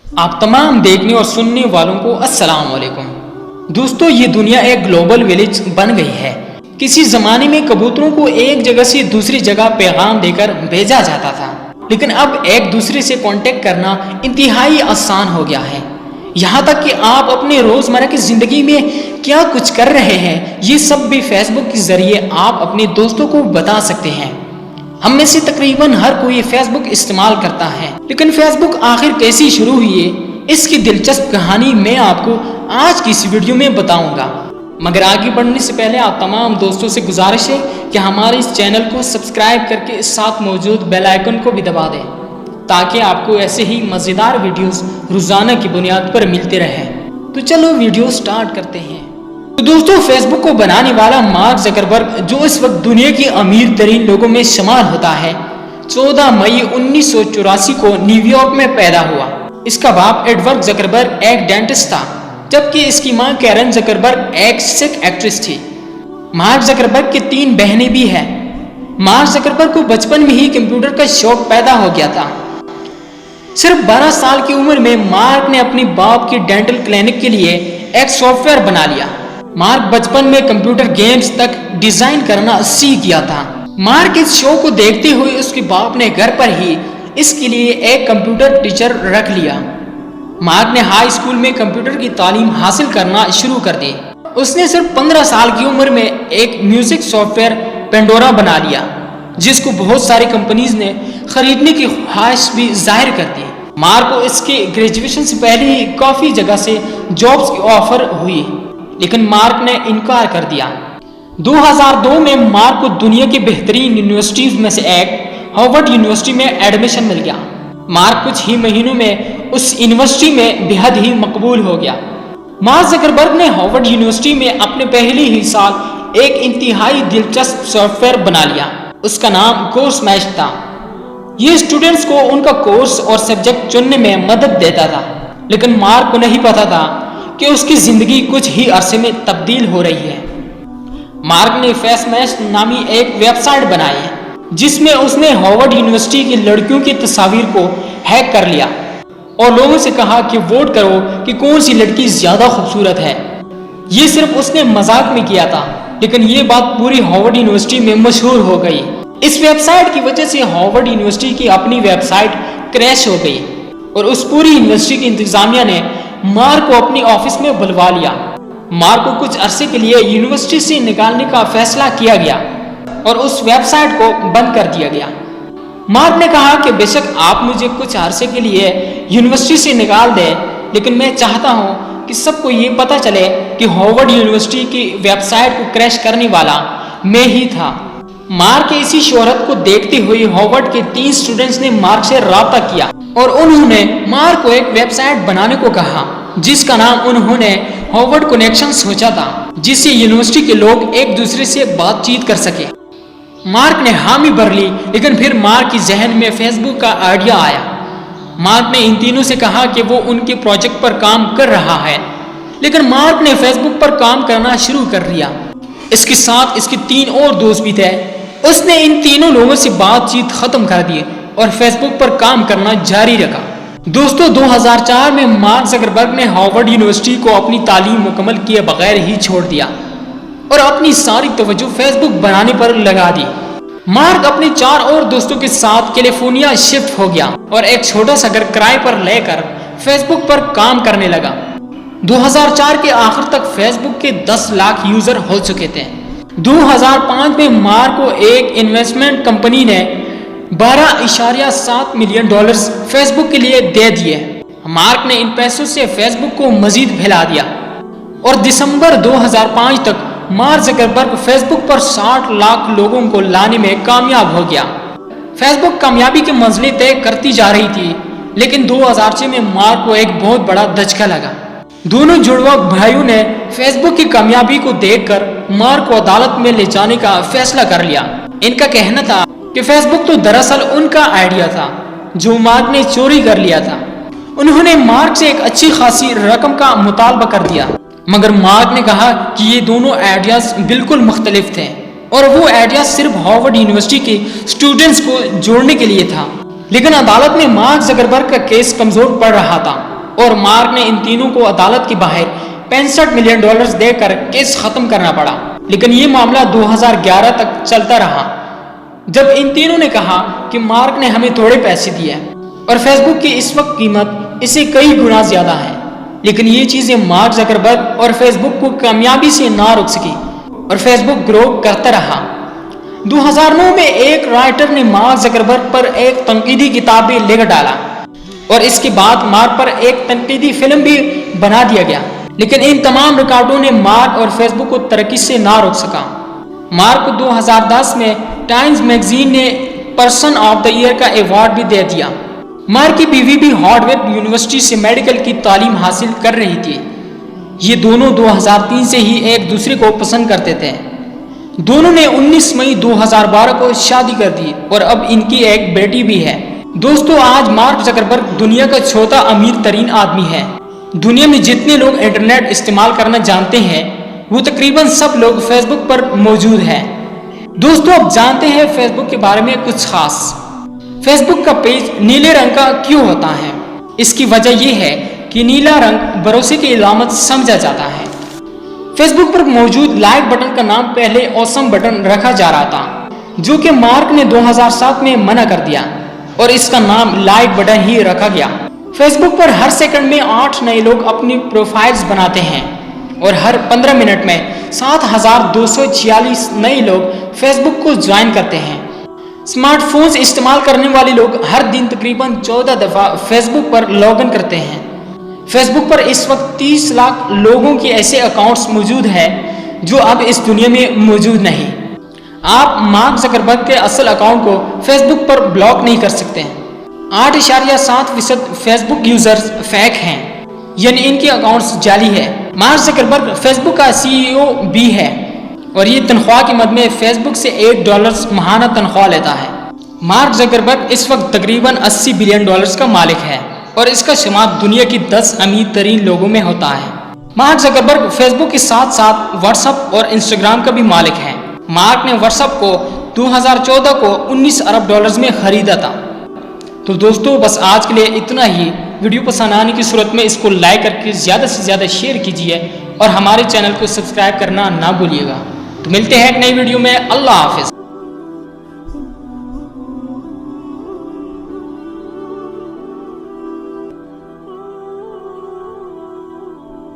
آپ تمام دیکھنے اور سننے والوں کو السلام علیکم۔ دوستو، یہ دنیا ایک گلوبل ویلیج بن گئی ہے۔ کسی زمانے میں کبوتروں کو ایک جگہ سے دوسری جگہ پیغام دے کر بھیجا جاتا تھا، لیکن اب ایک دوسرے سے کانٹیکٹ کرنا انتہائی آسان ہو گیا ہے۔ یہاں تک کہ آپ اپنے روزمرہ کی زندگی میں کیا کچھ کر رہے ہیں، یہ سب بھی فیس بک کے ذریعے آپ اپنے دوستوں کو بتا سکتے ہیں۔ ہم میں سے تقریباً ہر کوئی فیس بک استعمال کرتا ہے، لیکن فیس بک آخر کیسی شروع ہوئی ہے، اس کی دلچسپ کہانی میں آپ کو آج کی اس ویڈیو میں بتاؤں گا۔ مگر آگے بڑھنے سے پہلے آپ تمام دوستوں سے گزارش ہے کہ ہمارے اس چینل کو سبسکرائب کر کے ساتھ موجود بیل آئیکن کو بھی دبا دیں، تاکہ آپ کو ایسے ہی مزیدار ویڈیوز روزانہ کی بنیاد پر ملتے رہیں۔ تو چلو ویڈیو سٹارٹ کرتے ہیں۔ تو دوستو، فیس بک کو بنانے والا مارک زکربرگ، جو اس وقت دنیا کی امیر ترین لوگوں میں شمار ہوتا ہے، 14 مئی 1984 کو نیو یارک میں پیدا ہوا۔ اس کا باپ ایڈورڈ زکربرگ ایک ڈینٹسٹ تھا، جبکہ اس کی ماں کیرن زکربرگ ایک سکھ ایکٹریس تھی۔ مارک زکربرگ کی 3 بہنیں بھی ہیں۔ مارک زکربرگ کو بچپن میں ہی کمپیوٹر کا شوق پیدا ہو گیا تھا۔ صرف 12 سال کی عمر میں مارک نے اپنے باپ کی ڈینٹل کلینک کے لیے ایک سافٹ ویئر بنا لیا۔ مارک بچپن میں کمپیوٹر گیمز تک ڈیزائن کرنا سیکھ گیا تھا۔ مارک اس شو کو دیکھتے ہوئے اس کے باپ نے گھر پر ہی اس کے لیے ایک کمپیوٹر ٹیچر رکھ لیا۔ مارک نے ہائی اسکول میں کمپیوٹر کی تعلیم حاصل کرنا شروع کر دی۔ اس نے صرف 15 سال کی عمر میں ایک میوزک سافٹ ویئر پینڈورا بنا لیا، جس کو بہت ساری کمپنیز نے خریدنے کی خواہش بھی ظاہر کر دی۔ مارک کو اس کے گریجویشن سے پہلے ہی کافی جگہ سے جابز کی آفر ہوئی، لیکن مارک نے انکار کر دیا۔ 2002 میں مارک کو دنیا کی بہترین یونیورسٹیز میں سے ایک ہارورڈ یونیورسٹی میں ایڈمیشن مل گیا۔ مارک کچھ ہی مہینوں میں اس یونیورسٹی میں بے حد ہی مقبول ہو گیا۔ مارک زکربرگ نے ہارورڈ یونیورسٹی میں اپنے پہلے ہی سال ایک انتہائی دلچسپ سافٹ ویئر بنا لیا۔ اس کا نام کورس میش تھا۔ یہ اسٹوڈنٹس کو ان کا کورس اور سبجیکٹ چننے میں مدد دیتا تھا، لیکن مارک کو نہیں پتا تھا کہ اس کی زندگی کچھ ہی عرصے میں تبدیل ہو رہی ہے۔ مارک نے فیس میش نامی ایک ویب سائٹ بنائی، جس میں اس نے ہارورڈ یونیورسٹی کی لڑکیوں کی تصاویر کو ہیک کر لیا اور لوگوں سے کہا کہ ووٹ کرو کہ کون سی لڑکی زیادہ خوبصورت ہے۔ یہ صرف اس نے مذاق میں کیا تھا، لیکن یہ بات پوری ہارورڈ یونیورسٹی میں مشہور ہو گئی۔ اس ویب سائٹ کی وجہ سے ہارورڈ یونیورسٹی کی اپنی ویب سائٹ کریش ہو گئی اور اس پوری یونیورسٹی کی انتظامیہ نے مارک کو اپنی آفس میں بلوا لیا۔ مارک کو کچھ عرصے کے لیے یونیورسٹی سے نکالنے کا فیصلہ کیا گیا اور اس ویب سائٹ کو بند کر دیا گیا۔ مارک نے کہا کہ بے شک آپ مجھے کچھ عرصے کے لیے یونیورسٹی سے نکال دیں، لیکن میں چاہتا ہوں کہ سب کو یہ پتہ چلے کہ ہارورڈ یونیورسٹی کی ویب سائٹ کو کریش کرنے والا میں ہی تھا۔ مارک کی اسی شہرت کو دیکھتے ہوئے ہارورڈ کے 3 اسٹوڈنٹس نے مارک سے رابطہ کیا اور انہوں نے مارک کو ایک ویب سائٹ بنانے کو کہا، جس کا نام انہوں نے ہارورڈ کنیکشن سوچا تھا، جس سے یونیورسٹی کے لوگ ایک دوسرے سے بات چیت کر سکے۔ مارک نے حامی بھر لی، لیکن پھر مارک کی ذہن میں فیس بک کا آئیڈیا آیا۔ مارک نے ان تینوں سے کہا کہ وہ ان کے پروجیکٹ پر کام کر رہا ہے، لیکن مارک نے فیس بک پر کام کرنا شروع کر دیا۔ اس کے ساتھ اس کے 3 اور دوست بھی تھے۔ اس نے ان تینوں لوگوں سے بات چیت ختم کر دی اور فیس بک پر کام کرنا جاری رکھا۔ دوستو، 2004 میں مارک زکربرگ نے ہارورڈ یونیورسٹی کو اپنی تعلیم مکمل کیے بغیر ہی چھوڑ دیا اور اپنی ساری توجہ فیس بک بنانے پر لگا دی۔ مارک اپنے 4 اور دوستوں کے ساتھ کیلیفورنیا شفٹ ہو گیا اور ایک چھوٹا سا گھر کرائے پر لے کر فیس بک پر کام کرنے لگا۔ 2004 کے آخر تک فیس بک کے 10 لاکھ یوزر ہو چکے تھے۔ 2005 میں مارک کو ایک انویسٹمنٹ کمپنی نے $12.7 ملین فیس بک کے لیے دے دیے۔ مارک نے ان پیسوں سے فیس بک کو مزید پھیلا دیا اور دسمبر 2005 تک مارک زکربرگ فیس بک پر 60 لاکھ لوگوں کو لانے میں کامیاب ہو گیا۔ فیس بک کامیابی کی منزلیں طے کرتی جا رہی تھی، لیکن 2006 میں مارک کو ایک بہت بڑا دھچکا لگا۔ دونوں جڑواں بھائیوں نے فیس بک کی کامیابی کو دیکھ کر مارک کو عدالت میں لے جانے کا فیصلہ کر لیا۔ ان کا کہنا تھا کہ فیس بک تو دراصل ان کا آئیڈیا تھا جو مارک نے چوری کر لیا تھا۔ انہوں نے مارک سے ایک اچھی خاصی رقم کا مطالبہ کر دیا، مگر مارک نے کہا کہ یہ دونوں آئیڈیاز بالکل مختلف تھے اور وہ آئیڈیا صرف ہارورڈ یونیورسٹی کے اسٹوڈنٹس کو جوڑنے کے لیے تھا۔ لیکن عدالت میں مارک زکربرگ کا کیس کمزور پڑ رہا تھا اور مارک نے ان تینوں کو عدالت کے باہر $65 ملین دے کر کیس ختم کرنا پڑا، لیکن یہ معاملہ 2011 تک چلتا رہا، جب ان تینوں نے کہا کہ مارک نے ہمیں تھوڑے پیسے دیے اور فیس بک کی اس وقت قیمت اس سے کئی گنا زیادہ ہے، لیکن یہ چیزیں مارک زکربرگ اور فیس بک کو کامیابی سے نہ روک سکی اور فیس بک گرو کرتا رہا۔ 2009 میں ایک رائٹر نے مارک زکربرگ پر ایک تنقیدی کتاب بھی لکھ ڈالا اور اس کے بعد مارک پر ایک تنقیدی فلم بھی بنا دیا گیا، لیکن ان تمام رکاوٹوں نے مارک اور فیس بک کو ترقی سے نہ روک سکا۔ مارک کو 2010 میں ٹائمز میگزین نے پرسن آف دا ایئر کا ایوارڈ بھی دے دیا۔ مارک کی بیوی بھی ہارورڈ یونیورسٹی سے میڈیکل کی تعلیم حاصل کر رہی تھی۔ یہ دونوں 2003 سے ہی ایک دوسرے کو پسند کرتے تھے۔ دونوں نے 19 مئی 2012 کو شادی کر دی اور اب ان کی ایک بیٹی بھی ہے۔ دوستو، آج مارک زکربرگ دنیا کا چوتھا امیر ترین آدمی ہے۔ دنیا میں جتنے لوگ انٹرنیٹ استعمال کرنا جانتے ہیں وہ تقریباً سب لوگ فیس بک پر موجود ہیں۔ دوستو، اب جانتے ہیں فیس بک کے بارے میں کچھ خاص۔ فیس بک کا پیج نیلے رنگ کا کیوں ہوتا ہے؟ اس کی وجہ یہ ہے کہ نیلا رنگ بھروسے کی علامت سمجھا جاتا ہے۔ فیس بک پر موجود لائک بٹن کا نام پہلے اوسم بٹن رکھا جا رہا تھا، جو کہ مارک نے 2007 میں منع کر دیا اور اس کا نام لائک بٹن ہی رکھا گیا۔ فیس بک پر ہر سیکنڈ میں 8 نئے لوگ اپنی پروفائلز بناتے ہیں اور ہر 15 منٹ میں 7246 نئے لوگ فیس بک کو جوائن کرتے ہیں۔ اسمارٹ فونز استعمال کرنے والے لوگ ہر دن تقریباً 14 دفعہ face book per log in کرتے ہیں۔ فیس بک پر اس وقت 30 لاکھ لوگوں کے ایسے اکاؤنٹس موجود ہیں جو اب اس دنیا میں موجود نہیں۔ آپ مارک زکربرگ کے اصل اکاؤنٹ کو فیس بک پر بلاک نہیں کر سکتے۔ 8.7% فیس بک یوزرز فیک ہیں، یعنی ان کے اکاؤنٹس جعلی ہے۔ مارک زکربرگ فیس بک کا CEO بھی ہے اور یہ تنخواہ کی مد میں فیس بک سے $8 ماہانہ تنخواہ لیتا ہے۔ مارک زکربرگ اس وقت تقریباً $80 بلین کا مالک ہے اور اس کا شمار دنیا کی 10 امیر ترین لوگوں میں ہوتا ہے۔ مارک زکربرگ فیس بک کے ساتھ ساتھ واٹس ایپ اور انسٹاگرام کا بھی مالک ہے۔ مارک نے واٹس ایپ کو 2014 کو $19 ارب میں خریدا تھا۔ تو دوستو، بس آج کے لیے اتنا ہی۔ ویڈیو پسند آنے کی صورت میں اس کو لائک کر کے زیادہ سے زیادہ شیئر کیجیے اور ہمارے چینل کو سبسکرائب کرنا نہ بھولیے گا۔ تو ملتے ہیں ایک نئی ویڈیو میں۔ اللہ حافظ۔